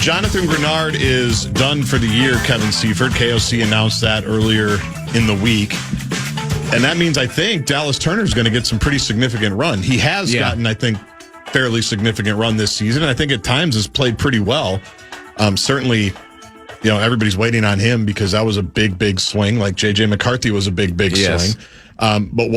Jonathan Grenard is done for the year, Kevin Seifert. KOC announced that earlier in the week. And that means, I think, Dallas Turner is going to get some pretty significant run. He has gotten, I think, fairly significant run this season. I think at times has played pretty well. Certainly, everybody's waiting on him because that was a big, big swing. Like J.J. McCarthy was a big, big swing. But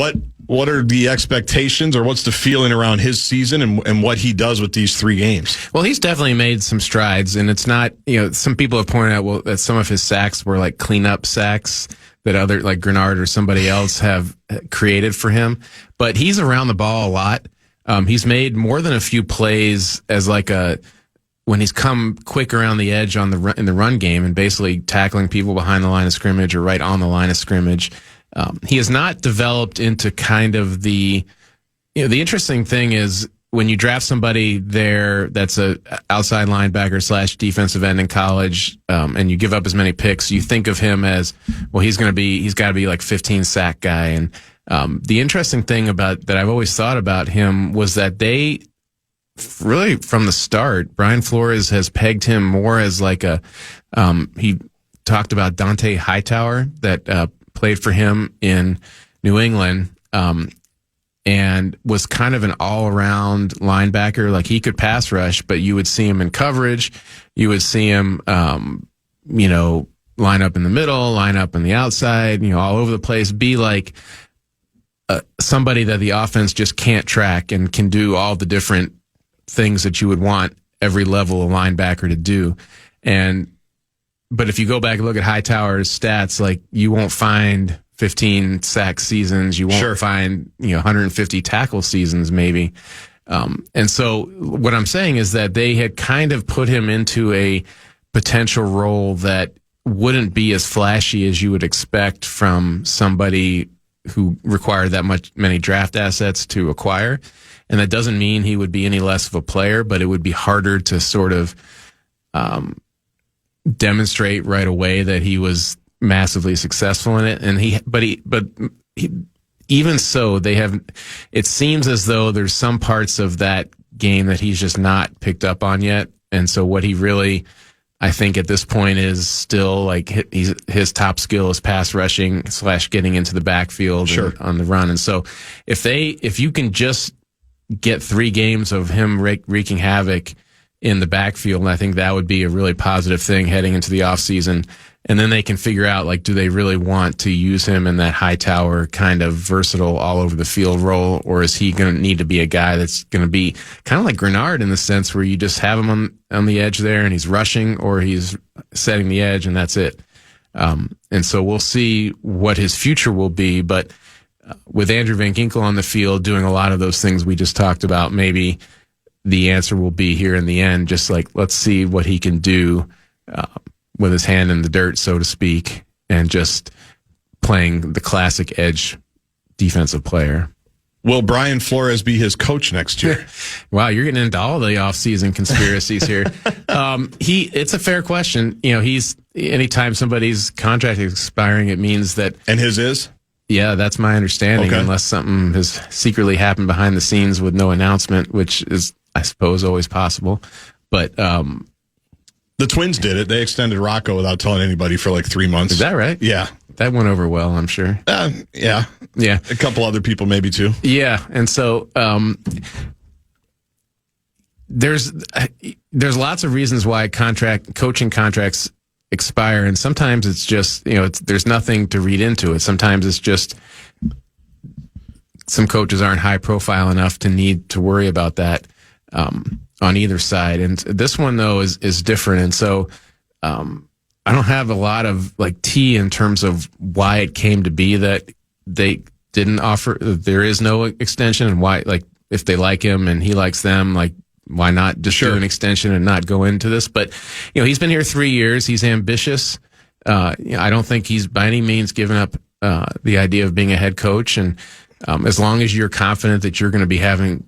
what are the expectations, or what's the feeling around his season and what he does with these 3 games? Well, he's definitely made some strides, and it's not, some people have pointed out, that some of his sacks were like cleanup sacks that other, like Grenard or somebody else have created for him. But he's around the ball a lot. He's made more than a few plays as when he's come quick around the edge in the run game and basically tackling people behind the line of scrimmage or right on the line of scrimmage. He has not developed into kind of the interesting thing is when you draft somebody there that's a outside linebacker / defensive end in college, and you give up as many picks, you think of him as, well, he's got to be like 15 sack guy. And the interesting thing about that I've always thought about him was that they really from the start, Brian Flores has pegged him more as like he talked about Dante Hightower that played for him in New England, and was kind of an all-around linebacker. Like he could pass rush, but you would see him in coverage. You would see him, line up in the middle, line up on the outside, all over the place, be like somebody that the offense just can't track and can do all the different things that you would want every level of linebacker to do. But if you go back and look at Hightower's stats, like you won't find 15 sack seasons. You won't find 150 tackle seasons maybe. And so what I'm saying is that they had kind of put him into a potential role that wouldn't be as flashy as you would expect from somebody who required many draft assets to acquire. And that doesn't mean he would be any less of a player, but it would be harder to sort of demonstrate right away that he was massively successful in it. And even so, it seems as though there's some parts of that game that he's just not picked up on yet. And so what he really, I think at this point is still like his top skill is pass rushing / getting into the backfield on the run. And so if you can just get 3 games of him wreaking havoc in the backfield, I think that would be a really positive thing heading into the offseason. And then they can figure out, like, do they really want to use him in that Hightower kind of versatile all over the field role, or is he going to need to be a guy that's going to be kind of like Grenard in the sense where you just have him on the edge there and he's rushing or he's setting the edge and that's it. And so we'll see what his future will be. But with Andrew Van Ginkel on the field doing a lot of those things we just talked about, maybe the answer will be here in the end, just like, let's see what he can do with his hand in the dirt, so to speak, and just playing the classic edge defensive player. Will Brian Flores be his coach next year? Wow, you're getting into all the offseason conspiracies here. It's a fair question. Anytime somebody's contract is expiring, it means that... And his is? Yeah, that's my understanding, unless something has secretly happened behind the scenes with no announcement, which is, I suppose, always possible. But... the Twins did it. They extended Rocco without telling anybody for like 3 months. Is that right? Yeah. That went over well, I'm sure. Yeah. A couple other people maybe too. Yeah. And so there's lots of reasons why coaching contracts expire. And sometimes it's just, there's nothing to read into it. Sometimes it's just some coaches aren't high profile enough to need to worry about that. On either side. And this one though is different. And so, I don't have a lot of like tea in terms of why it came to be that they didn't offer, there is no extension, and why, like, if they like him and he likes them, like, why not just do an extension and not go into this? But, he's been here 3 years. He's ambitious. I don't think he's by any means given up, the idea of being a head coach. And, as long as you're confident that you're going to be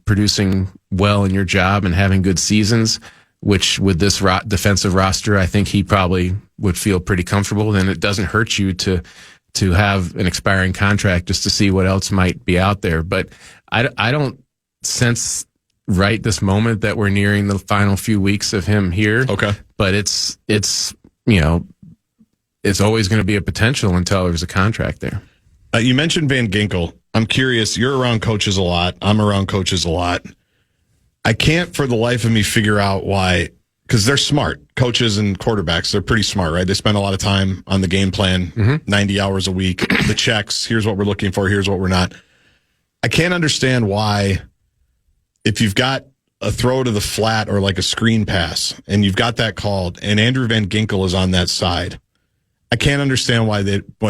producing well in your job and having good seasons, which with this defensive roster, I think he probably would feel pretty comfortable. Then it doesn't hurt you to have an expiring contract just to see what else might be out there. But I don't sense right this moment that we're nearing the final few weeks of him here. Okay. But it's it's always going to be a potential until there's a contract there. You mentioned Van Ginkel. I'm curious. You're around coaches a lot. I'm around coaches a lot. I can't for the life of me figure out why, because they're smart. Coaches and quarterbacks, they're pretty smart, right? They spend a lot of time on the game plan, 90 hours a week, the checks, here's what we're looking for, here's what we're not. I can't understand why, if you've got a throw to the flat or like a screen pass, and you've got that called, and Andrew Van Ginkel is on that side, I can't understand why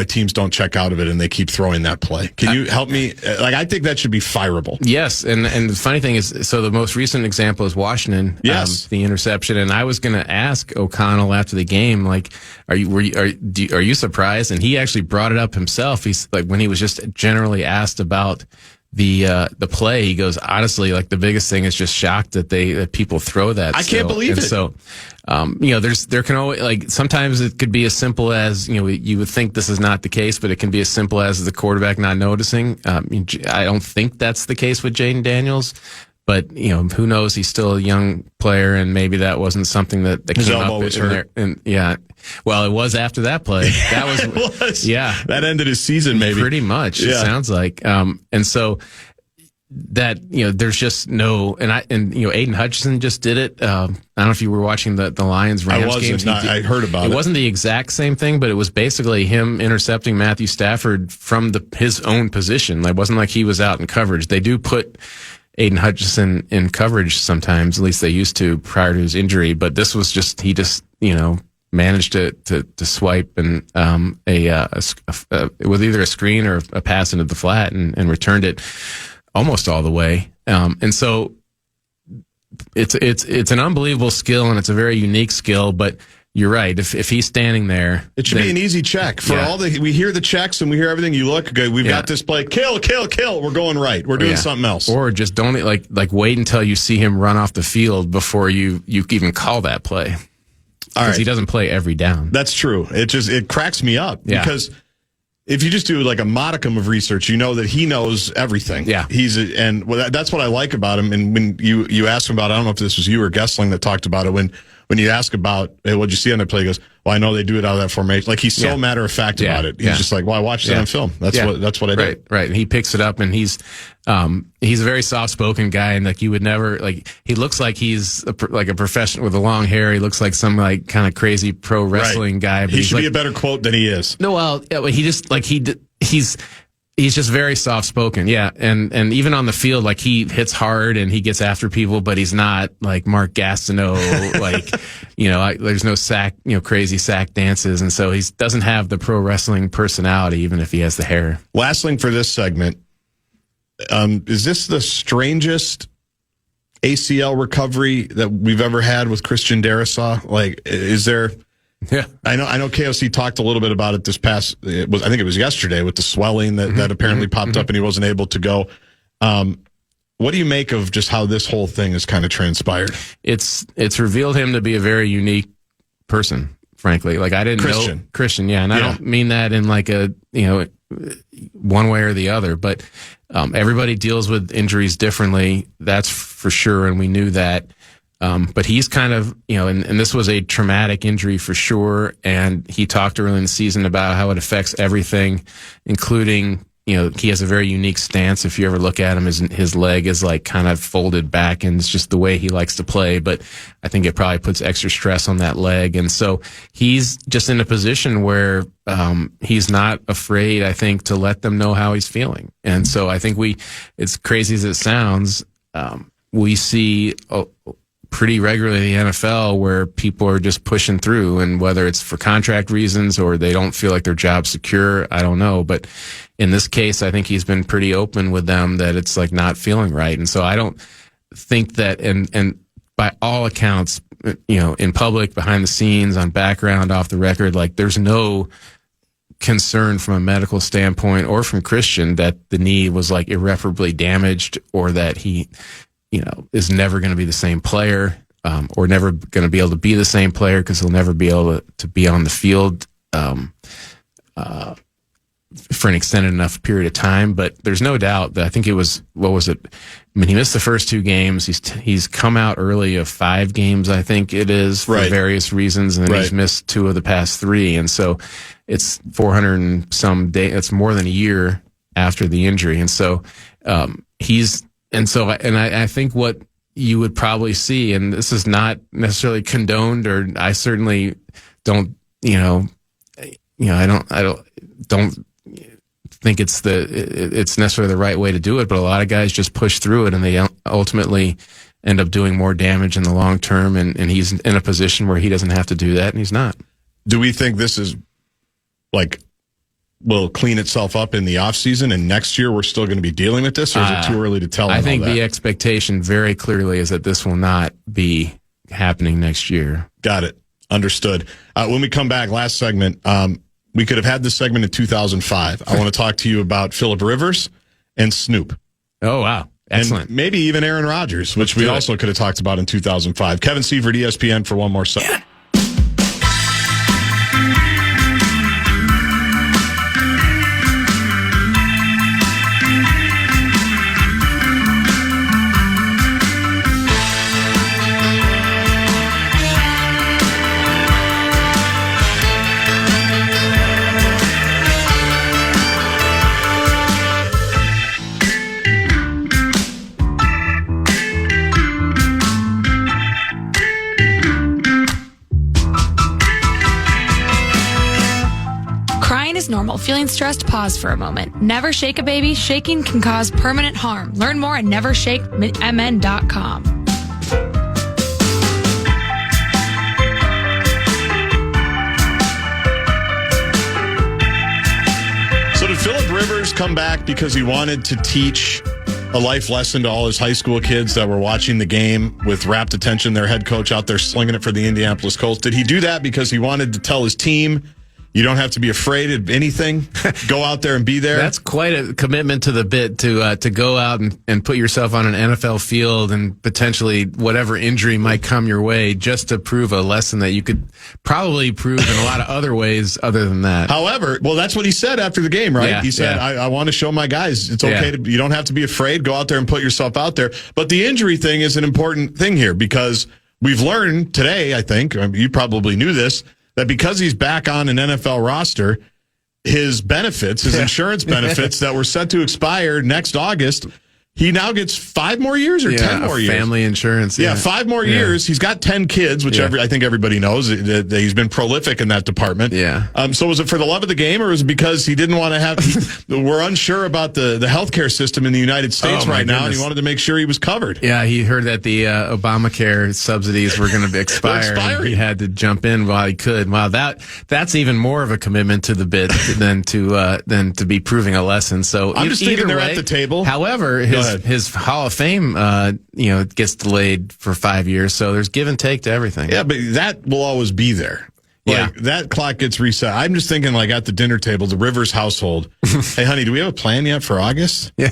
teams don't check out of it and they keep throwing that play. Can you help me? Like, I think that should be fireable. Yes, and the funny thing is, so the most recent example is Washington. Yes, the interception. And I was going to ask O'Connell after the game, like, are you surprised? And he actually brought it up himself. He's like, when he was just generally asked about the play, he goes, honestly, like, the biggest thing is just shocked that people throw that. I can't believe it. So, there can always, like, sometimes it could be as simple as, you would think this is not the case, but it can be as simple as the quarterback not noticing. I don't think that's the case with Jaden Daniels, but who knows? He's still a young player, and maybe that wasn't something that his came elbow up was in hurt. there. And yeah, well, it was after that play. That was, it was. Yeah, that ended his season, maybe. Pretty much. Yeah. It sounds like, and so that there's just no, and Aiden Hutchinson just did it. I don't know if you were watching the Lions Rams games. I heard about it. It wasn't the exact same thing, but it was basically him intercepting Matthew Stafford from his own position. It wasn't like he was out in coverage. They do put Aiden Hutchinson in coverage sometimes, at least they used to prior to his injury. But this was just, he just managed to swipe and it was either a screen or a pass into the flat and returned it almost all the way. And so it's an unbelievable skill, and it's a very unique skill, but you're right. If he's standing there, it should be an easy check for all we hear the checks and we hear everything. You look good. We've got this play. Kill. We're going right. We're doing something else. Or just don't like wait until you see him run off the field before you even call that play. Because he doesn't play every down. That's true. It cracks me up because if you just do like a modicum of research, you know that he knows everything. Yeah, that's what I like about him. And when you ask him about, I don't know if this was you or Gessling that talked about it. When you ask about, hey, what'd you see on the play? He goes, well, I know they do it out of that formation. Like, he's so matter of fact about it. He's just like, well, I watched it on film. That's what I did. Right. And he picks it up, and he's a very soft spoken guy, and like you would never he looks like he's like a professional with a long hair. He looks like some like kind of crazy pro wrestling guy. But he should be a better quote than he is. No, well, he just like he's just very soft spoken. Yeah. And even on the field, like, he hits hard and he gets after people, but he's not like Mark Gastineau, there's no sack, crazy sack dances. And so he doesn't have the pro wrestling personality, even if he has the hair. Last thing for this segment. Is this the strangest ACL recovery that we've ever had with Christian Darrisaw? Like, is there... Yeah, I know KOC talked a little bit about it I think it was yesterday, with the swelling that apparently popped up and he wasn't able to go. What do you make of just how this whole thing has kind of transpired? It's revealed him to be a very unique person, frankly. Like, I didn't know Christian, and I don't mean that in like a one way or the other, but everybody deals with injuries differently. That's for sure, and we knew that. But he's kind of, and this was a traumatic injury for sure. And he talked early in the season about how it affects everything, including, he has a very unique stance. If you ever look at him, his leg is like kind of folded back, and it's just the way he likes to play. But I think it probably puts extra stress on that leg. And so he's just in a position where, he's not afraid, I think, to let them know how he's feeling. And so I think as crazy as it sounds, we see pretty regularly in the NFL where people are just pushing through, and whether it's for contract reasons or they don't feel like their job's secure, I don't know. But in this case, I think he's been pretty open with them that it's like not feeling right. And so I don't think that, and by all accounts, in public, behind the scenes, on background, off the record, like, there's no concern from a medical standpoint or from Christian that the knee was like irreparably damaged, or that he is never going to be the same player, or never going to be able to be the same player because he'll never be able to be on the field. for an extended enough period of time. But there's no doubt that I think it was, what was it? I mean, he missed the first 2 games. He's come out early of 5 games, I think it is, for various reasons, and then he's missed 2 of the past 3. And so it's 400 and some days. It's more than a year after the injury. And so I think what you would probably see, and this is not necessarily condoned, or I certainly don't, I don't think it's necessarily the right way to do it, but a lot of guys just push through it, and they ultimately end up doing more damage in the long term, and he's in a position where he doesn't have to do that, and he's not. Do we think this is will clean itself up in the offseason, and next year we're still going to be dealing with this, or is it too early to tell? I think the expectation very clearly is that this will not be happening next year. Got it. Understood. When we come back, last segment, we could have had this segment in 2005. I want to talk to you about Phillip Rivers and Snoop. Oh, wow. Excellent. And maybe even Aaron Rodgers, which we also could have talked about in 2005. Kevin Seifert, ESPN, for one more segment. Normal. Feeling stressed? Pause for a moment. Never shake a baby. Shaking can cause permanent harm. Learn more at nevershakemn.com. So did Phillip Rivers come back because he wanted to teach a life lesson to all his high school kids that were watching the game with rapt attention, their head coach out there slinging it for the Indianapolis Colts? Did he do that because he wanted to tell his team, you don't have to be afraid of anything. Go out there and be there? That's quite a commitment to the bit, to go out and put yourself on an NFL field and potentially whatever injury might come your way, just to prove a lesson that you could probably prove in a lot of other ways other than that. However, well, that's what he said after the game, right? Yeah, he said, I want to show my guys it's okay to, you don't have to be afraid. Go out there and put yourself out there. But the injury thing is an important thing here, because we've learned today, I think, you probably knew this, that because he's back on an NFL roster, his benefits, his insurance benefits that were set to expire next August, he now gets 5 more years or 10 more years. Family insurance. Yeah, 5 more years. He's got 10 kids, which I think everybody knows. That he's been prolific in that department. Yeah. So was it for the love of the game, or was it because he didn't want to have... we're unsure about the healthcare system in the United States right now, and he wanted to make sure he was covered. Yeah, he heard that the Obamacare subsidies were going to expire. And he had to jump in while he could. Wow, that's even more of a commitment to the bit than to be proving a lesson. So I'm just thinking they're at the table. However, his Hall of Fame, gets delayed for 5 years. So there's give and take to everything. Yeah, but that will always be there. That clock gets reset. I'm just thinking, at the dinner table, the Rivers household. Hey, honey, do we have a plan yet for August? Yeah.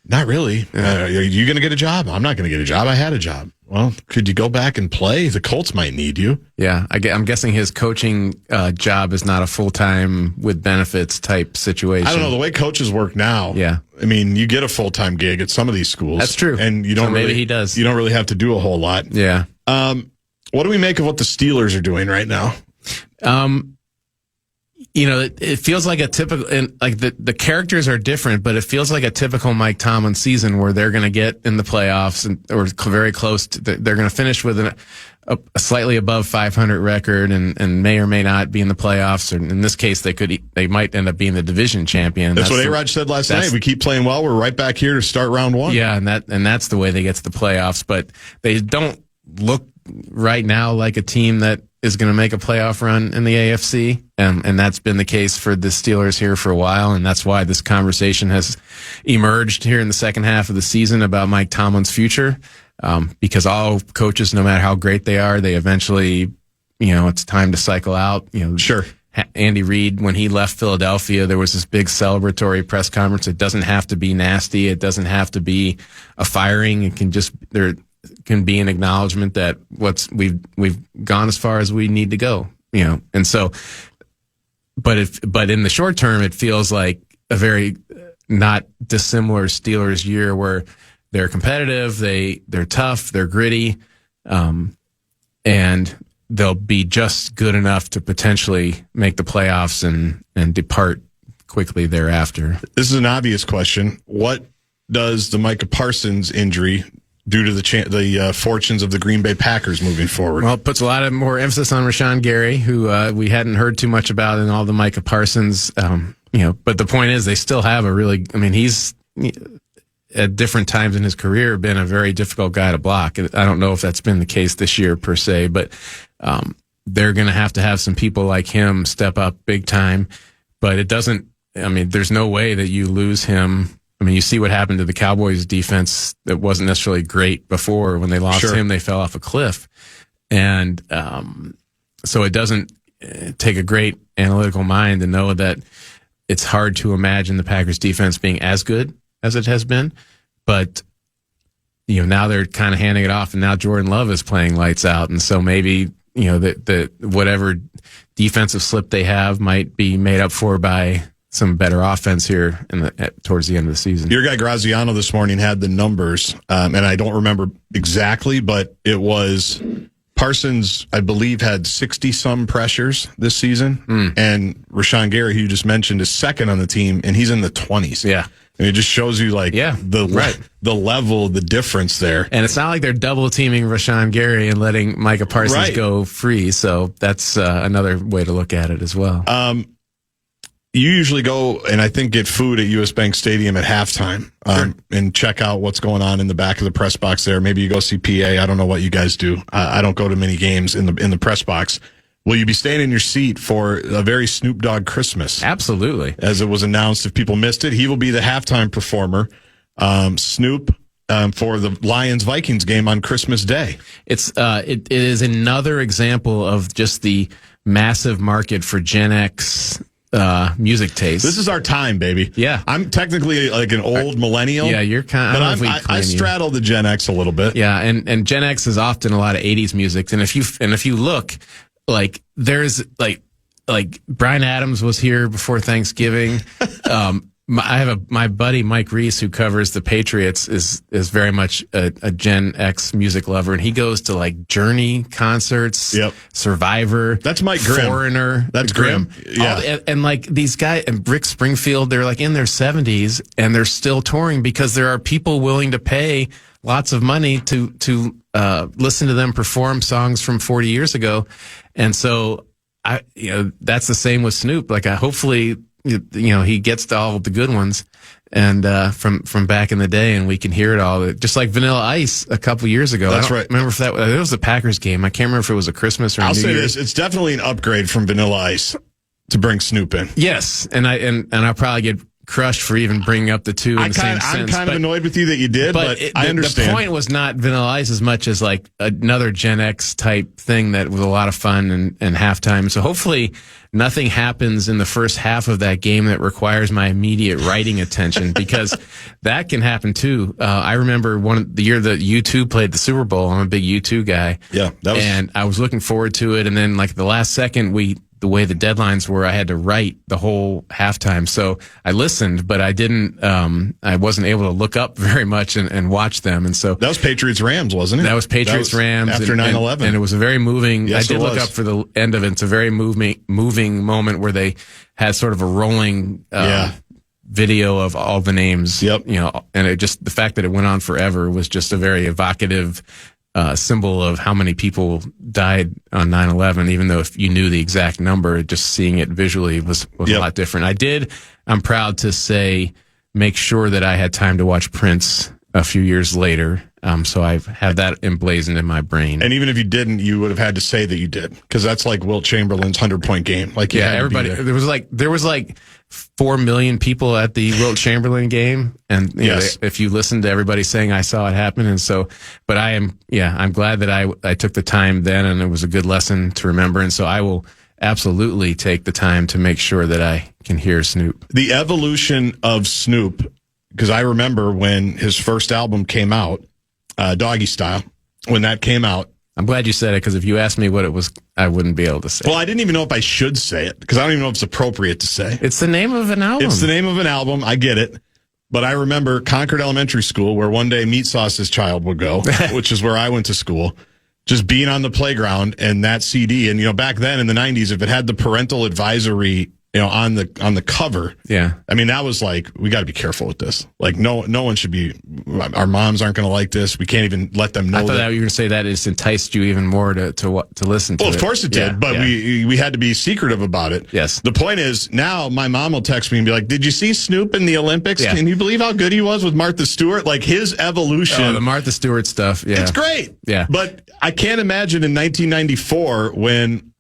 Not really. Are you going to get a job? I'm not going to get a job. I had a job. Well, could you go back and play? The Colts might need you. Yeah, I'm guessing his coaching job is not a full-time with benefits type situation. I don't know. The way coaches work now, I mean, you get a full-time gig at some of these schools. That's true. And you don't maybe he does. You don't really have to do a whole lot. Yeah. What do we make of what the Steelers are doing right now? It feels like a typical, and the characters are different, but it feels like a typical Mike Tomlin season where they're going to get in the playoffs or very close. They're going to finish with a slightly above 500 record and may or may not be in the playoffs. Or in this case, they might end up being the division champion. That's what A-Rod said last night. We keep playing well. We're right back here to start round 1. Yeah, and that's the way they get to the playoffs. But they don't look right now like a team that is going to make a playoff run in the AFC. And that's been the case for the Steelers here for a while. And that's why this conversation has emerged here in the second half of the season about Mike Tomlin's future. Because all coaches, no matter how great they are, they eventually, it's time to cycle out. Sure. Andy Reid, when he left Philadelphia, there was this big celebratory press conference. It doesn't have to be nasty. It doesn't have to be a firing. It can just, there can be an acknowledgement that we've gone as far as we need to go, and so, but in the short term, it feels like a very not dissimilar Steelers year where they're competitive, they're tough, they're gritty, and they'll be just good enough to potentially make the playoffs and depart quickly thereafter. This is an obvious question. What does the Micah Parsons injury do to the fortunes of the Green Bay Packers moving forward? Well, it puts a lot of more emphasis on Rashawn Gary, who we hadn't heard too much about in all the Micah Parsons. But the point is, they still have he's at different times in his career been a very difficult guy to block. I don't know if that's been the case this year per se, but they're going to have some people like him step up big time. But it doesn't. There's no way that you lose him. You see what happened to the Cowboys defense that wasn't necessarily great before. When they lost him, they fell off a cliff. And so it doesn't take a great analytical mind to know that it's hard to imagine the Packers defense being as good as it has been. But, now they're kind of handing it off, and now Jordan Love is playing lights out. And so maybe, the whatever defensive slip they have might be made up for by some better offense here towards the end of the season. Your guy Graziano this morning had the numbers, and I don't remember exactly, but it was Parsons, I believe, had 60-some pressures this season, and Rashawn Gary, who you just mentioned, is second on the team, and he's in the 20s. Yeah. And it just shows you, the level, the difference there. And it's not like they're double-teaming Rashawn Gary and letting Micah Parsons go free, so that's another way to look at it as well. You usually go and I think get food at US Bank Stadium at halftime and check out what's going on in the back of the press box there. Maybe you go see PA. I don't know what you guys do. I don't go to many games in the press box. Will you be staying in your seat for a very Snoop Dogg Christmas? Absolutely. As it was announced, if people missed it, he will be the halftime performer. Snoop for the Lions-Vikings game on Christmas Day. It is another example of just the massive market for Gen X music taste. This is our time, baby. Yeah. I'm technically like an old millennial. Yeah, you're kind of. I straddle the Gen X a little bit. Yeah, and Gen X is often a lot of 80s music. And if you look, there's Bryan Adams was here before Thanksgiving. My buddy Mike Reese, who covers the Patriots, is very much a Gen X music lover, and he goes to Journey concerts. Yep. Survivor. That's Mike Grimm. Foreigner. That's Grimm. Yeah. And these guys, and Rick Springfield, they're in their 70s and they're still touring because there are people willing to pay lots of money to listen to them perform songs from 40 years ago, and so that's the same with Snoop. Hopefully, he gets to all of the good ones and from back in the day, and we can hear it all. Just like Vanilla Ice a couple years ago. That's right. Remember if it was a Packers game. I can't remember if it was a Christmas or a New Year's. I'll say this: it's definitely an upgrade from Vanilla Ice to bring Snoop in. Yes, and I'll probably get crushed for even bringing up the two in the same I'm sense. kind of annoyed with you that you did, but I understand. The point was not Vanilla Ice as much as another Gen X type thing that was a lot of fun and halftime. So hopefully nothing happens in the first half of that game that requires my immediate writing attention, because that can happen too. I remember the year that U2 played the Super Bowl. I'm a big U2 guy. Yeah, and I was looking forward to it. And then the last second, the way the deadlines were, I had to write the whole halftime. So I listened, but I didn't, I wasn't able to look up very much and watch them. And so that was Patriots Rams, wasn't it? That was Patriots Rams after 9/11. And it was a very moving, yes, I did look up for the end of it. It's a very moving moment where they had sort of a rolling, video of all the names. Yep. And it just, the fact that it went on forever was just a very evocative symbol of how many people died on 9/11, even though if you knew the exact number, just seeing it visually was a lot different. I'm proud to say, make sure that I had time to watch Prince a few years later. So I have that emblazoned in my brain. And even if you didn't, you would have had to say that you did, because that's like Wilt Chamberlain's 100-point game. Everybody, there was 4 million people at the Wilt Chamberlain game, and if you listen to everybody saying I saw it happen, and so, but I'm glad that I took the time then, and it was a good lesson to remember, and so I will absolutely take the time to make sure that I can hear Snoop. The evolution of Snoop, because I remember when his first album came out, Doggy Style, when that came out, I'm glad you said it, because if you asked me what it was, I wouldn't be able to say Well, I didn't even know if I should say it, because I don't even know if it's appropriate to say. It's the name of an album. It's the name of an album. I get it. But I remember Concord Elementary School, where one day Meat Sauce's child would go, which is where I went to school, just being on the playground and that CD. And, back then in the 90s, if it had the parental advisory, on the cover. Yeah. I mean, that was like, we got to be careful with this. Like, no one should be, our moms aren't going to like this. We can't even let them know. I thought that you were going to say that it's enticed you even more to listen to it. Well, of course it did, but we had to be secretive about it. Yes. The point is, now my mom will text me and be like, did you see Snoop in the Olympics? Yeah. Can you believe how good he was with Martha Stewart? Like, his evolution. Oh, the Martha Stewart stuff. Yeah. It's great. Yeah. But I can't imagine in 1994 when,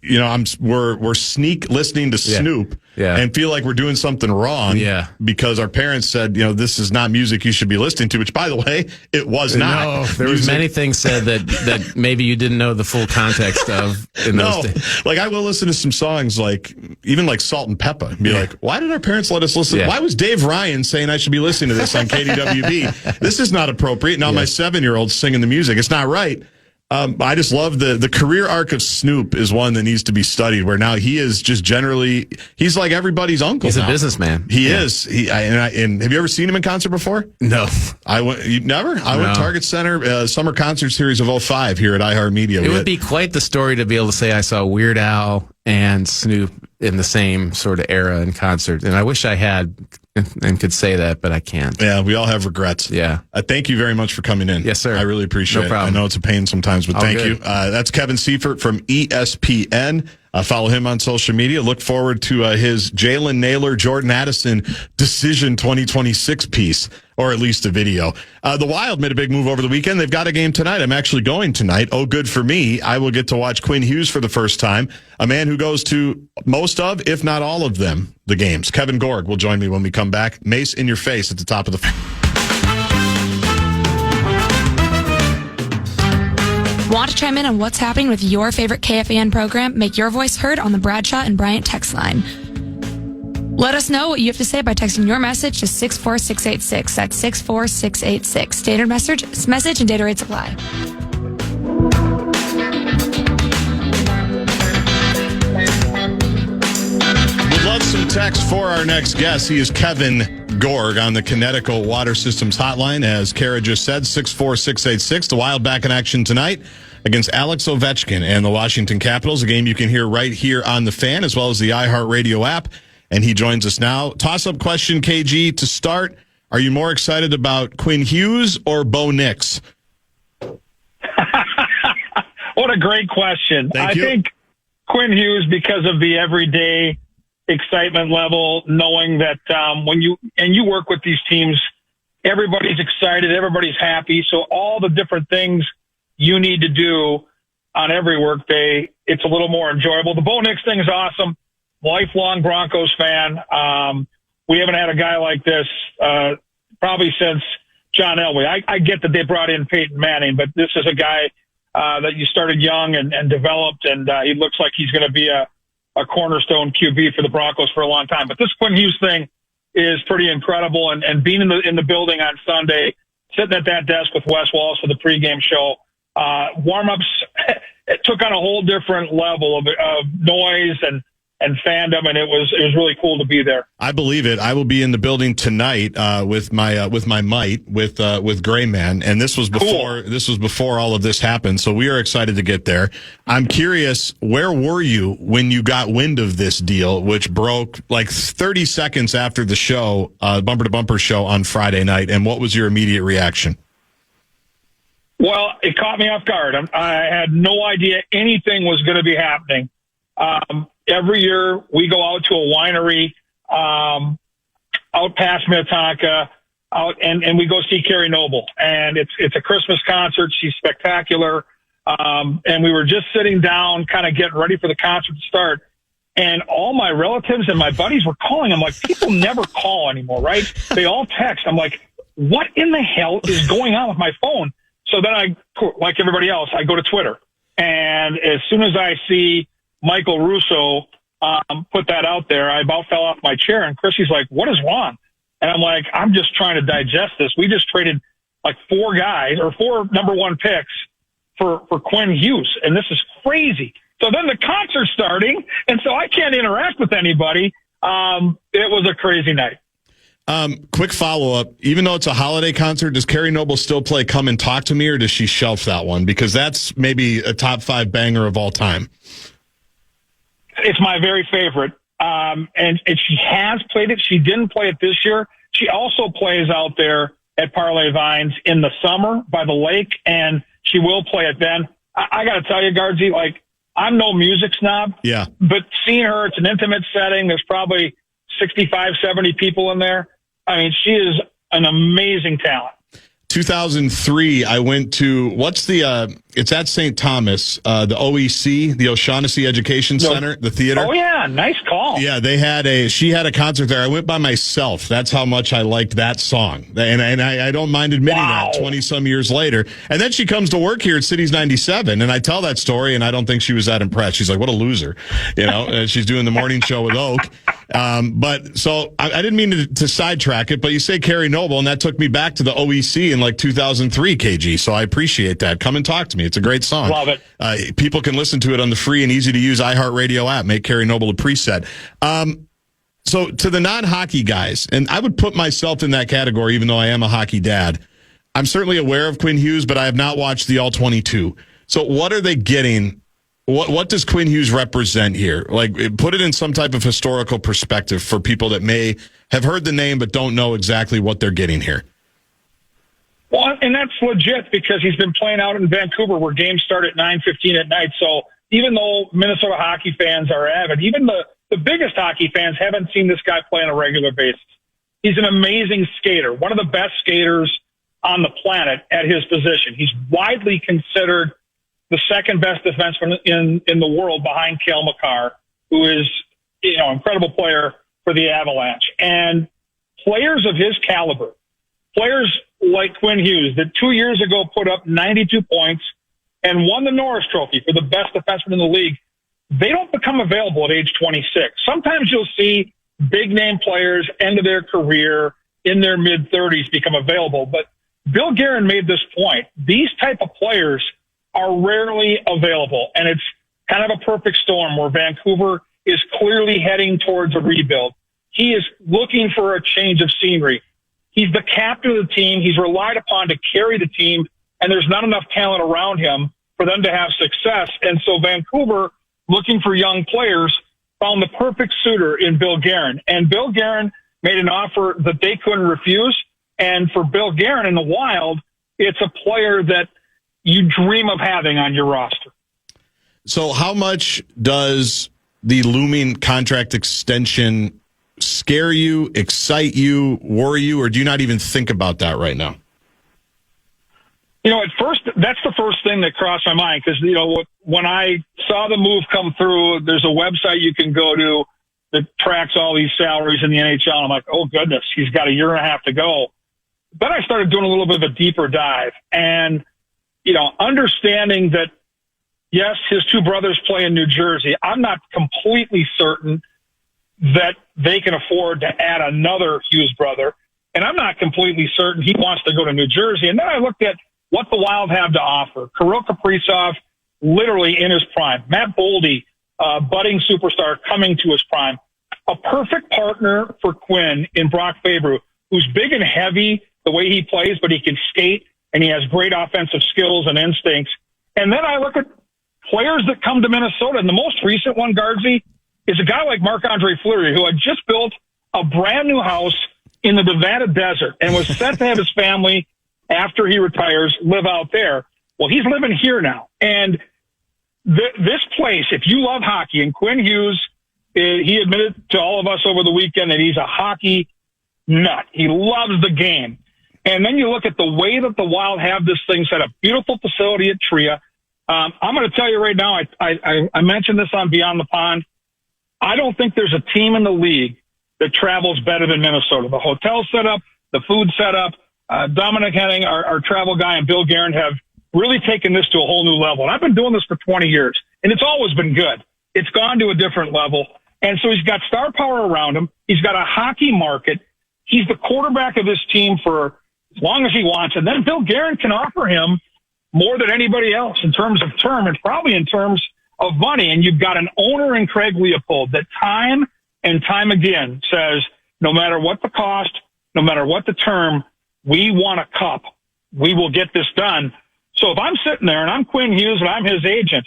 we're sneak listening to Snoop and feel like we're doing something wrong because our parents said, this is not music you should be listening to, which, by the way, it was not. No, there was many things said that maybe you didn't know the full context of in those days. Like, I will listen to some songs even like Salt and Peppa and be like, why did our parents let us listen? Why was Dave Ryan saying I should be listening to this on KDWB? This is not appropriate. Now my 7-year-old's singing the music. It's not right. I just love the career arc of Snoop is one that needs to be studied, where now he is just he's like everybody's uncle. He's now. A businessman. He is. And have you ever seen him in concert before? No. You never? I went Target Center Summer Concert Series of 2005 here at iHeartMedia. It would be quite the story to be able to say I saw Weird Al and Snoop in the same sort of era in concert. And I wish I had and could say that, but I can't. Yeah, we all have regrets. Yeah. Thank you very much for coming in. Yes, sir. I really appreciate it. I know it's a pain sometimes, but thank you. That's Kevin Seifert from ESPN. Follow him on social media. Look forward to his Jalen Naylor, Jordan Addison Decision 2026 piece, or at least a video. The Wild made a big move over the weekend. They've got a game tonight. I'm actually going tonight. Oh, good for me. I will get to watch Quinn Hughes for the first time, a man who goes to most of, if not all of them, the games. Kevin Gorg will join me when we come back. Mace in your face at the top of the... Want to chime in on what's happening with your favorite KFAN program? Make your voice heard on the Bradshaw and Bryant text line. Let us know what you have to say by texting your message to 64686. That's 64686. Standard message and data rates apply. We'd love some text for our next guest. He is Kevin Gorg on the Connecticut Water Systems Hotline. As Kara just said, 64686. The Wild back in action tonight against Alex Ovechkin and the Washington Capitals, a game you can hear right here on the Fan as well as the iHeartRadio app. And he joins us now. Toss-up question, KG, to start. Are you more excited about Quinn Hughes or Bo Nix? What a great question. I think Quinn Hughes, because of the everyday excitement level, knowing that when you work with these teams, everybody's excited, everybody's happy. So all the different things you need to do on every work day, it's a little more enjoyable. The Bo Nix thing is awesome. Lifelong Broncos fan. We haven't had a guy like this probably since John Elway. I get that they brought in Peyton Manning, but this is a guy that you started young and developed, and he looks like he's going to be a cornerstone QB for the Broncos for a long time. But this Quinn Hughes thing is pretty incredible, and being in the building on Sunday, sitting at that desk with Wes Walsh for the pregame show, warm-ups, it took on a whole different level of noise and fandom, and it was really cool to be there. I believe it. I will be in the building tonight with my mite with Gray Man, and this was before all of this happened. So we are excited to get there. I'm curious, where were you when you got wind of this deal, which broke like 30 seconds after the show, bumper to bumper show on Friday night, and what was your immediate reaction? Well, it caught me off guard. I had no idea anything was going to be happening. Every year we go out to a winery out past Minnetonka, and we go see Carrie Noble. And it's a Christmas concert. She's spectacular. And we were just sitting down, kind of getting ready for the concert to start. And all my relatives and my buddies were calling. I'm like, people never call anymore, right? They all text. I'm like, what in the hell is going on with my phone? So then I, like everybody else, I go to Twitter. And as soon as I see Michael Russo put that out there, I about fell off my chair. And Chrissy's like, what is wrong? And I'm like, I'm just trying to digest this. We just traded like four number one picks for Quinn Hughes, and this is crazy. So then the concert's starting, and so I can't interact with anybody. It was a crazy night. Quick follow-up. Even though it's a holiday concert, does Carrie Noble still play Come and Talk to Me, or does she shelf that one? Because that's maybe a top 5 banger of all time. It's my very favorite. And she has played it. She didn't play it this year. She also plays out there at Parlay Vines in the summer by the lake, and she will play it then. I got to tell you, Gaardsy, like, I'm no music snob. Yeah. But seeing her, it's an intimate setting. There's probably 65, 70 people in there. I mean, she is an amazing talent. 2003, I went to, it's at St. Thomas, the OEC, the O'Shaughnessy Education Center, the theater. Oh, yeah, nice call. Yeah, she had a concert there. I went by myself. That's how much I liked that song. And I don't mind admitting that 20-some years later. And then she comes to work here at Cities 97, and I tell that story, and I don't think she was that impressed. She's like, what a loser. She's doing the morning show with Oak. But so I didn't mean to sidetrack it, but you say Carrie Noble, and that took me back to the OEC in like 2003, KG. So I appreciate that. Come and talk to me. It's a great song. Love it. People can listen to it on the free and easy to use iHeartRadio app. Make Carrie Noble a preset. So to the non-hockey guys, and I would put myself in that category, even though I am a hockey dad. I'm certainly aware of Quinn Hughes, but I have not watched the All-22. So what are they getting? What does Quinn Hughes represent here? Like, put it in some type of historical perspective for people that may have heard the name but don't know exactly what they're getting here. Well, and that's legit because he's been playing out in Vancouver where games start at 9:15 at night. So even though Minnesota hockey fans are avid, even the biggest hockey fans haven't seen this guy play on a regular basis. He's an amazing skater, one of the best skaters on the planet at his position. He's widely considered the second best defenseman in the world behind Cale Makar, who is, incredible player for the Avalanche. And players of his caliber, players like Quinn Hughes that 2 years ago put up 92 points and won the Norris Trophy for the best defenseman in the league, they don't become available at age 26. Sometimes you'll see big-name players, end of their career, in their mid-30s become available. But Bill Guerin made this point. These type of players are rarely available, and it's kind of a perfect storm where Vancouver is clearly heading towards a rebuild. He is looking for a change of scenery. He's the captain of the team. He's relied upon to carry the team, and there's not enough talent around him for them to have success. And so Vancouver, looking for young players, found the perfect suitor in Bill Guerin. And Bill Guerin made an offer that they couldn't refuse. And for Bill Guerin in the Wild, it's a player that you dream of having on your roster. So how much does the looming contract extension scare you, excite you, worry you, or do you not even think about that right now? At first, that's the first thing that crossed my mind because, when I saw the move come through, there's a website you can go to that tracks all these salaries in the NHL. I'm like, oh, goodness, he's got a year and a half to go. Then I started doing a little bit of a deeper dive and, understanding that, yes, his two brothers play in New Jersey. I'm not completely certain that they can afford to add another Hughes brother. And I'm not completely certain he wants to go to New Jersey. And then I looked at what the Wild have to offer. Kirill Kaprizov, literally in his prime. Matt Boldy, budding superstar coming to his prime. A perfect partner for Quinn in Brock Faber, who's big and heavy the way he plays, but he can skate and he has great offensive skills and instincts. And then I look at players that come to Minnesota, and the most recent one, Gaardsy, is a guy like Marc-Andre Fleury, who had just built a brand new house in the Nevada desert and was set to have his family, after he retires, live out there. Well, he's living here now. And this place, if you love hockey, and Quinn Hughes, he admitted to all of us over the weekend that he's a hockey nut. He loves the game. And then you look at the way that the Wild have this thing set up. Beautiful facility at Tria. I'm going to tell you right now, I mentioned this on Beyond the Pond. I don't think there's a team in the league that travels better than Minnesota. The hotel setup, the food setup, Dominic Henning, our travel guy, and Bill Guerin have really taken this to a whole new level. And I've been doing this for 20 years, and it's always been good. It's gone to a different level. And so he's got star power around him. He's got a hockey market. He's the quarterback of this team for as long as he wants. And then Bill Guerin can offer him more than anybody else in terms of term and probably in terms of money. And you've got an owner in Craig Leopold that time and time again says, no matter what the cost, no matter what the term, we want a cup. We will get this done. So if I'm sitting there and I'm Quinn Hughes and I'm his agent,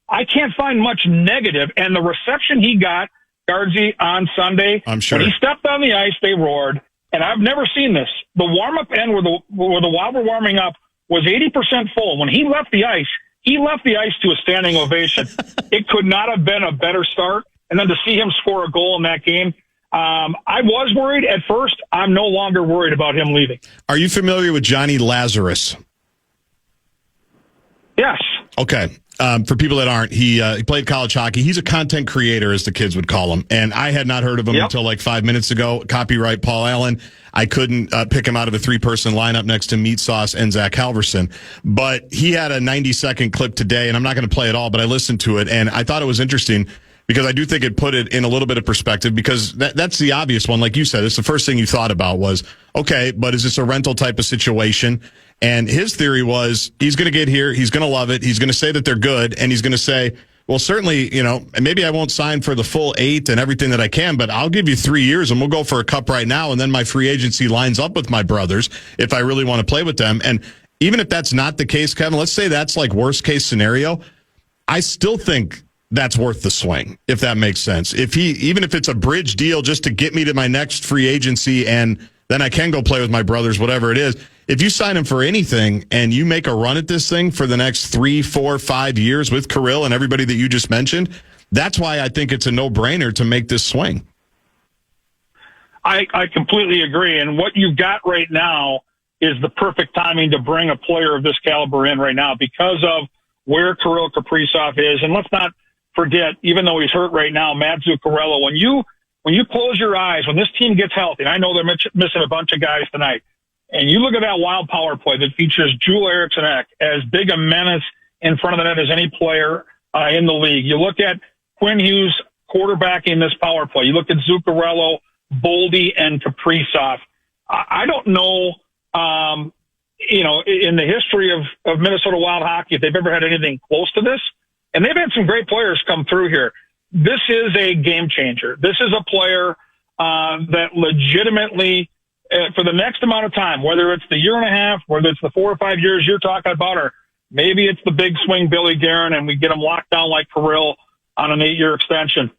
I can't find much negative. And the reception he got, Gaardsy, on Sunday, I'm sure. when he stepped on the ice, they roared. And I've never seen this. The warm-up end where the Wild were warming up was 80% full. When he left the ice to a standing ovation. It could not have been a better start. And then to see him score a goal in that game, I was worried at first. I'm no longer worried about him leaving. Are you familiar with Johnny Lazarus? Yes. Okay. For people that aren't, he played college hockey. He's a content creator, as the kids would call him. And I had not heard of him until like 5 minutes ago. Copyright Paul Allen. I couldn't pick him out of a 3-person lineup next to Meat Sauce and Zach Halverson. But he had a 90-second clip today, and I'm not going to play it all, but I listened to it, and I thought it was interesting because I do think it put it in a little bit of perspective because that's the obvious one. Like you said, it's the first thing you thought about was, okay, but is this a rental type of situation? And his theory was he's going to get here, he's going to love it, he's going to say that they're good, and he's going to say, well, certainly, maybe I won't sign for the full 8 and everything that I can, but I'll give you 3 years and we'll go for a cup right now, and then my free agency lines up with my brothers if I really want to play with them. And even if that's not the case, Kevin, let's say that's like worst case scenario, I still think that's worth the swing, if that makes sense. Even if it's a bridge deal just to get me to my next free agency and then I can go play with my brothers, whatever it is. If you sign him for anything and you make a run at this thing for the next 3, 4, 5 years with Kirill and everybody that you just mentioned, that's why I think it's a no-brainer to make this swing. I completely agree. And what you've got right now is the perfect timing to bring a player of this caliber in right now because of where Kirill Kaprizov is. And let's not forget, even though he's hurt right now, Matt Zuccarello, when you close your eyes, when this team gets healthy, and I know they're missing a bunch of guys tonight, and you look at that Wild power play that features Joel Eriksson Ek as big a menace in front of the net as any player in the league. You look at Quinn Hughes quarterbacking this power play. You look at Zuccarello, Boldy, and Kaprizov. I don't know, in the history of Minnesota Wild hockey, if they've ever had anything close to this. And they've had some great players come through here. This is a game changer. This is a player that legitimately, for the next amount of time, whether it's the year and a half, whether it's the 4 or 5 years you're talking about, or maybe it's the big swing Billy Guerin and we get him locked down like Kirill on an 8-year extension.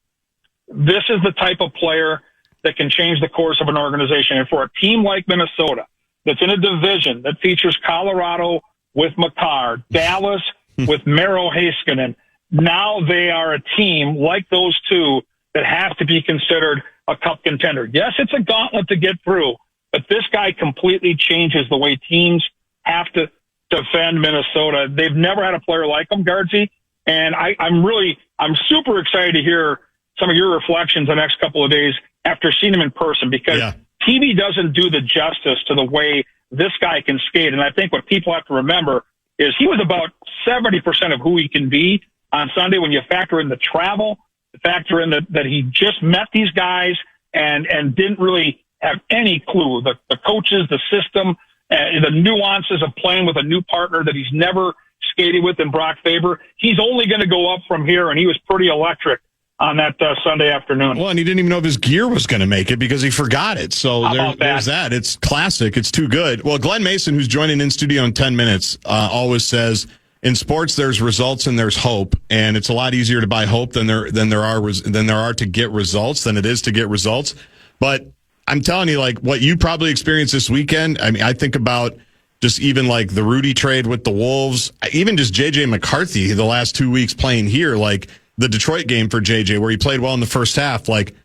This is the type of player that can change the course of an organization. And for a team like Minnesota that's in a division that features Colorado with Makar, Dallas with Mero Heiskanen, now they are a team like those two that have to be considered a cup contender. Yes, it's a gauntlet to get through, but this guy completely changes the way teams have to defend Minnesota. They've never had a player like him, Gaardsy, and I'm super excited to hear some of your reflections the next couple of days after seeing him in person because TV doesn't do the justice to the way this guy can skate. And I think what people have to remember is he was about 70% of who he can be on Sunday when you factor in the travel, factor in that he just met these guys and didn't really have any clue. The coaches, the system, the nuances of playing with a new partner that he's never skated with in Brock Faber. He's only going to go up from here, and he was pretty electric on that Sunday afternoon. Well, and he didn't even know if his gear was going to make it because he forgot it. So there's that. It's classic. It's too good. Well, Glenn Mason, who's joining in studio in 10 minutes, always says, in sports, there's results and there's hope, and it's a lot easier to buy hope than there are to get results than it is to get results. But I'm telling you, like what you probably experienced this weekend. I mean, I think about just even like the Rudy trade with the Wolves, even just JJ McCarthy the last 2 weeks playing here, like the Detroit game for JJ where he played well in the first half, like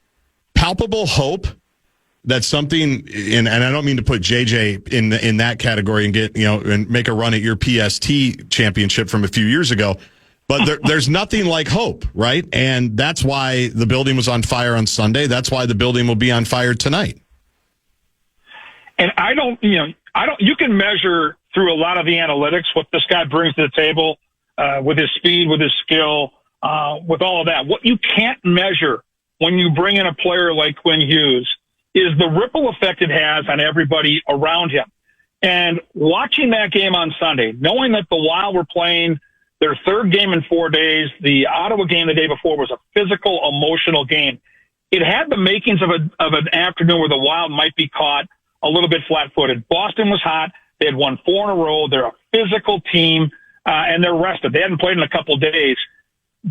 palpable hope. That's something, and I don't mean to put JJ in that category and get and make a run at your PST championship from a few years ago, but there's nothing like hope, right? And that's why the building was on fire on Sunday. That's why the building will be on fire tonight. And you can measure through a lot of the analytics what this guy brings to the table with his speed, with his skill, with all of that. What you can't measure when you bring in a player like Quinn Hughes is the ripple effect it has on everybody around him. And watching that game on Sunday, knowing that the Wild were playing their third game in 4 days, the Ottawa game the day before was a physical, emotional game. It had the makings of an afternoon where the Wild might be caught a little bit flat-footed. Boston was hot. They had won 4 in a row. They're a physical team, and they're rested. They hadn't played in a couple of days.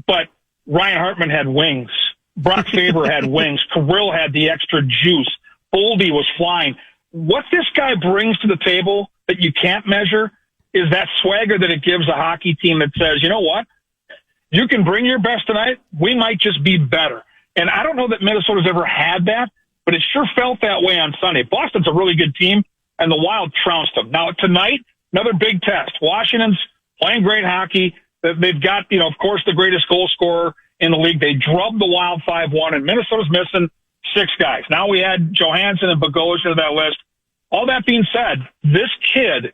But Ryan Hartman had wings. Brock Faber had wings. Kirill had the extra juice. Boldy was flying. What this guy brings to the table that you can't measure is that swagger that it gives a hockey team that says, you know what? You can bring your best tonight. We might just be better. And I don't know that Minnesota's ever had that, but it sure felt that way on Sunday. Boston's a really good team, and the Wild trounced them. Now, tonight, another big test. Washington's playing great hockey. They've got, of course, the greatest goal scorer in the league. They drubbed the Wild 5-1, and Minnesota's missing 6 guys. Now we add Johansson and Bogosian to that list. All that being said, this kid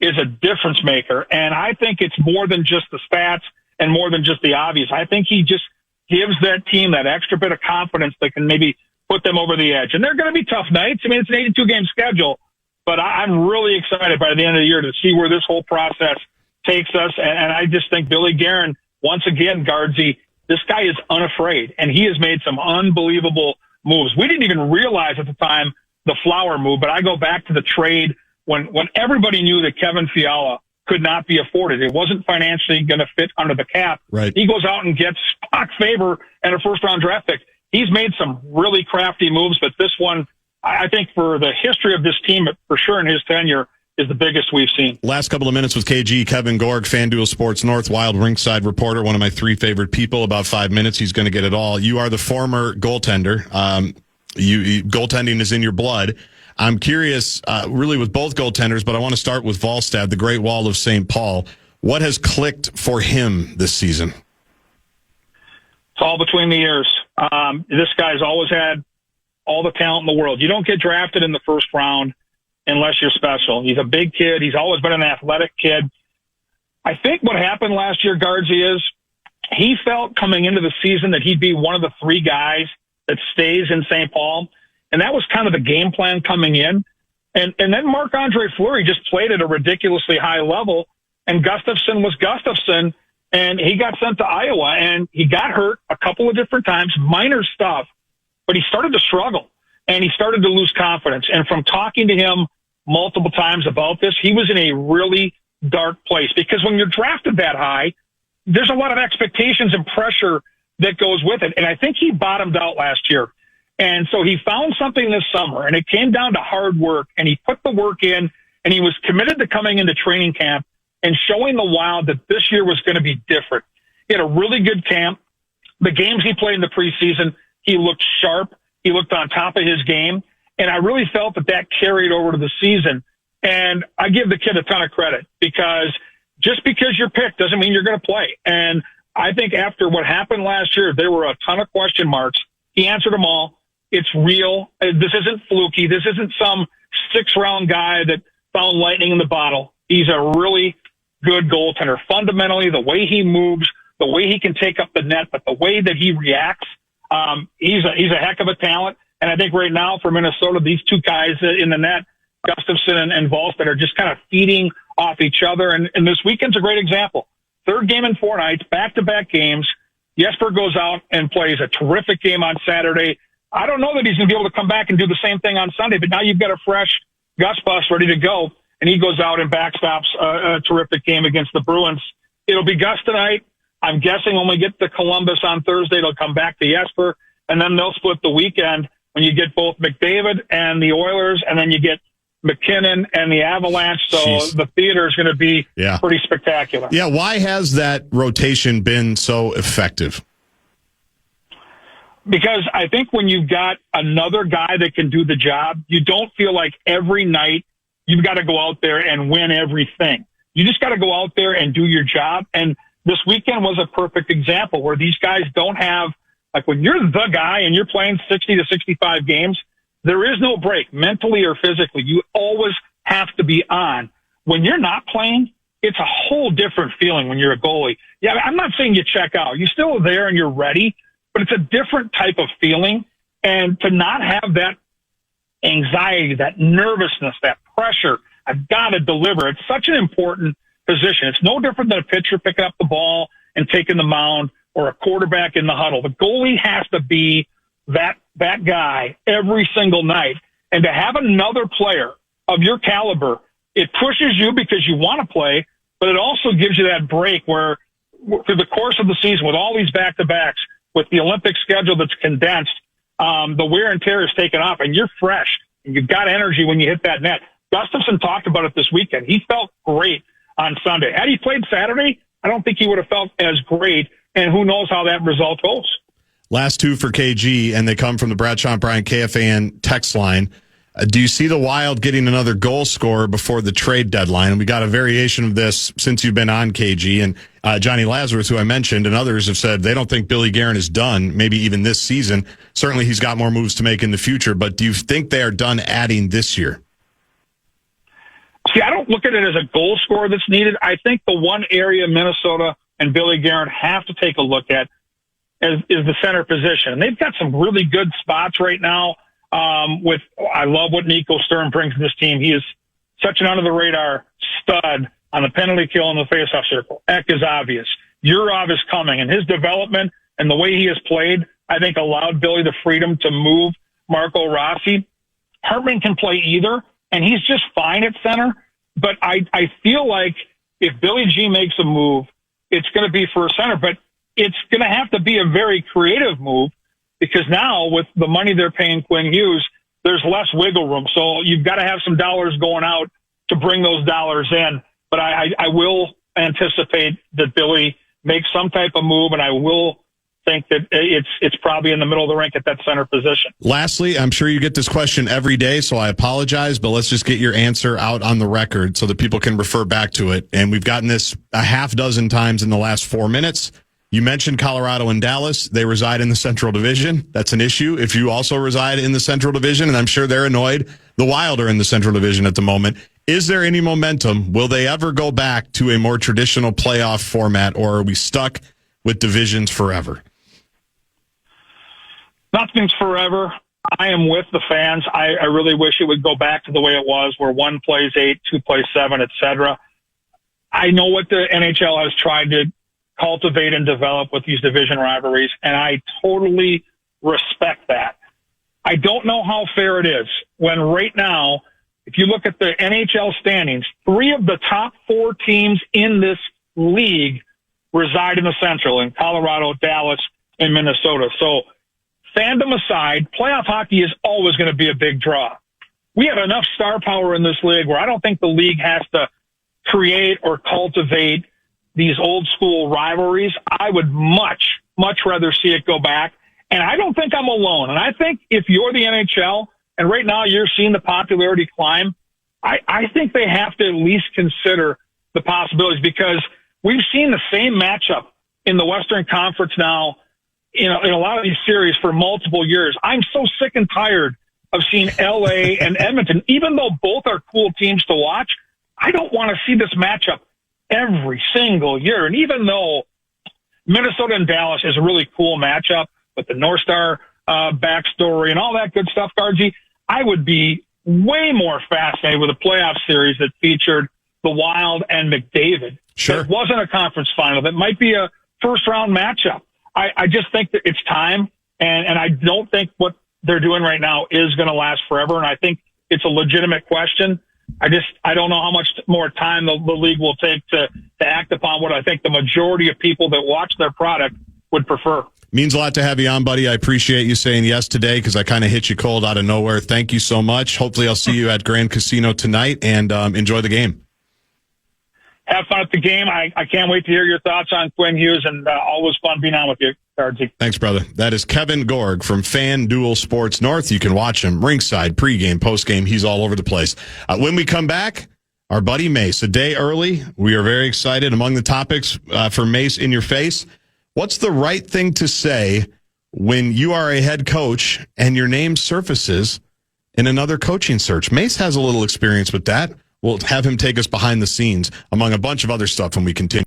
is a difference maker, and I think it's more than just the stats and more than just the obvious. I think he just gives that team that extra bit of confidence that can maybe put them over the edge. And they're going to be tough nights. I mean, it's an 82-game schedule, but I'm really excited by the end of the year to see where this whole process takes us. And I just think Billy Guerin, once again, Gaardsy, this guy is unafraid, and he has made some unbelievable moves. We didn't even realize at the time the Flower move, but I go back to the trade when everybody knew that Kevin Fiala could not be afforded. It wasn't financially going to fit under the cap. Right. He goes out and gets Brock Faber and a first-round draft pick. He's made some really crafty moves, but this one, I think for the history of this team, for sure in his tenure, is the biggest we've seen. Last couple of minutes with KG, Kevin Gorg, FanDuel Sports North, Wild Ringside reporter, one of my 3 favorite people. About 5 minutes, he's going to get it all. You are the former goaltender. Goaltending is in your blood. I'm curious, really, with both goaltenders, but I want to start with Wallstad, the Great Wall of St. Paul. What has clicked for him this season? It's all between the ears. This guy's always had all the talent in the world. You don't get drafted in the first round unless you're special. He's a big kid. He's always been an athletic kid. I think what happened last year, Gaardsy, is he felt coming into the season that he'd be one of the 3 guys that stays in St. Paul. And that was kind of the game plan coming in. And then Marc-Andre Fleury just played at a ridiculously high level. And Gustafsson was Gustafsson. And he got sent to Iowa. And he got hurt a couple of different times, minor stuff. But he started to struggle. And he started to lose confidence. And from talking to him multiple times about this, he was in a really dark place. Because when you're drafted that high, there's a lot of expectations and pressure that goes with it. And I think he bottomed out last year. And so he found something this summer, and it came down to hard work, and he put the work in, and he was committed to coming into training camp and showing the Wild that this year was going to be different. He had a really good camp. The games he played in the preseason, he looked sharp. He looked on top of his game, and I really felt that carried over to the season. And I give the kid a ton of credit, because just because you're picked doesn't mean you're going to play. And I think after what happened last year, there were a ton of question marks. He answered them all. It's real. This isn't fluky. This isn't some 6-round guy that found lightning in the bottle. He's a really good goaltender. Fundamentally, the way he moves, the way he can take up the net, but the way that he reacts, he's a heck of a talent. And I think right now for Minnesota, these 2 guys in the net, Gustafsson and Wallstad, are just kind of feeding off each other. And this weekend's a great example. 3rd game in 4 nights, back-to-back games. Jesper goes out and plays a terrific game on Saturday. I don't know that he's going to be able to come back and do the same thing on Sunday, but now you've got a fresh Gus bus ready to go, and he goes out and backstops a terrific game against the Bruins. It'll be Gus tonight. I'm guessing when we get to Columbus on Thursday, it'll come back to Jesper, and then they'll split the weekend when you get both McDavid and the Oilers, and then you get McKinnon and the Avalanche. So the theater is going to be pretty spectacular. Yeah, why has that rotation been so effective? Because I think when you've got another guy that can do the job, you don't feel like every night you've got to go out there and win everything. You just got to go out there and do your job. And this weekend was a perfect example where these guys don't have, like when you're the guy and you're playing 60 to 65 games, there is no break mentally or physically. You always have to be on. When you're not playing, it's a whole different feeling when you're a goalie. Yeah, I'm not saying you check out. You're still there and you're ready, but it's a different type of feeling. And to not have that anxiety, that nervousness, that pressure I've got to deliver. It's such an important position. It's no different than a pitcher picking up the ball and taking the mound or a quarterback in the huddle. The goalie has to be that guy every single night. And to have another player of your caliber, it pushes you because you want to play, but it also gives you that break where through the course of the season with all these back-to-backs, with the Olympic schedule that's condensed, the wear and tear is taken off and you're fresh and you've got energy when you hit that net. Gustafson talked about it this weekend. He felt great on Sunday. Had he played Saturday, I don't think he would have felt as great, and who knows how that result goes. Last two for KG, and they come from the Bradshaw and Bryant KFAN text line. Do you see the Wild getting another goal scorer before the trade deadline? And we got a variation of this since you've been on, KG. And Johnny Lazarus, who I mentioned, and others have said they don't think Billy Guerin is done, maybe even this season. Certainly he's got more moves to make in the future, but do you think they are done adding this year? See, I don't look at it as a goal scorer that's needed. I think the one area Minnesota and Billy Guerin have to take a look at is the center position. And they've got some really good spots right now. I love what Nico Sturm brings to this team. He is such an under-the-radar stud on the penalty kill and the faceoff circle. Eck is obvious. Yurov is coming, and his development and the way he has played, I think, allowed Billy the freedom to move Marco Rossi. Hartman can play either, and he's just fine at center. But I feel like if Billy G makes a move, it's going to be for a center, but it's going to have to be a very creative move. Because now with the money they're paying Quinn Hughes, there's less wiggle room. So you've got to have some dollars going out to bring those dollars in. But I will anticipate that Billy makes some type of move, and I will think that it's probably in the middle of the rink at that center position. Lastly, I'm sure you get this question every day, so I apologize, but let's just get your answer out on the record so that people can refer back to it. And we've gotten this a half dozen times in the last 4 minutes. You mentioned Colorado and Dallas. They reside in the Central Division. That's an issue. If you also reside in the Central Division, and I'm sure they're annoyed, the Wild are in the Central Division at the moment. Is there any momentum? Will they ever go back to a more traditional playoff format, or are we stuck with divisions forever? Nothing's forever. I am with the fans. I really wish it would go back to the way it was, where one plays 8, 2 plays 7, etc. I know what the NHL has tried to cultivate and develop with these division rivalries, and I totally respect that. I don't know how fair it is when right now, if you look at the NHL standings, 3 of the top 4 teams in this league reside in the Central, in Colorado, Dallas, and Minnesota. So fandom aside, playoff hockey is always going to be a big draw. We have enough star power in this league where I don't think the league has to create or cultivate these old school rivalries. I would much rather see it go back. And I don't think I'm alone. And I think if you're the NHL and right now you're seeing the popularity climb, I think they have to at least consider the possibilities, because we've seen the same matchup in the Western Conference now in a lot of these series for multiple years. I'm so sick and tired of seeing LA and Edmonton. Even though both are cool teams to watch, I don't want to see this matchup every single year. And even though Minnesota and Dallas is a really cool matchup with the North Star backstory and all that good stuff, Gaardsy, I would be way more fascinated with a playoff series that featured the Wild and McDavid. Sure. It wasn't a conference final. That might be a first-round matchup. I just think that it's time, and I don't think what they're doing right now is going to last forever, and I think it's a legitimate question. I don't know how much more time the league will take to act upon what I think the majority of people that watch their product would prefer. Means a lot to have you on, buddy. I appreciate you saying yes today, because I kind of hit you cold out of nowhere. Thank you so much. Hopefully I'll see you at Grand Casino tonight, and enjoy the game. Have fun at the game. I can't wait to hear your thoughts on Quinn Hughes, and always fun being on with you, Gaardsy. Thanks, brother. That is Kevin Gorg from FanDuel Sports North. You can watch him ringside, pregame, postgame. He's all over the place. When we come back, our buddy Mace, a day early. We are very excited. Among the topics for Mace in your face, what's the right thing to say when you are a head coach and your name surfaces in another coaching search? Mace has a little experience with that. We'll have him take us behind the scenes, among a bunch of other stuff, when we continue.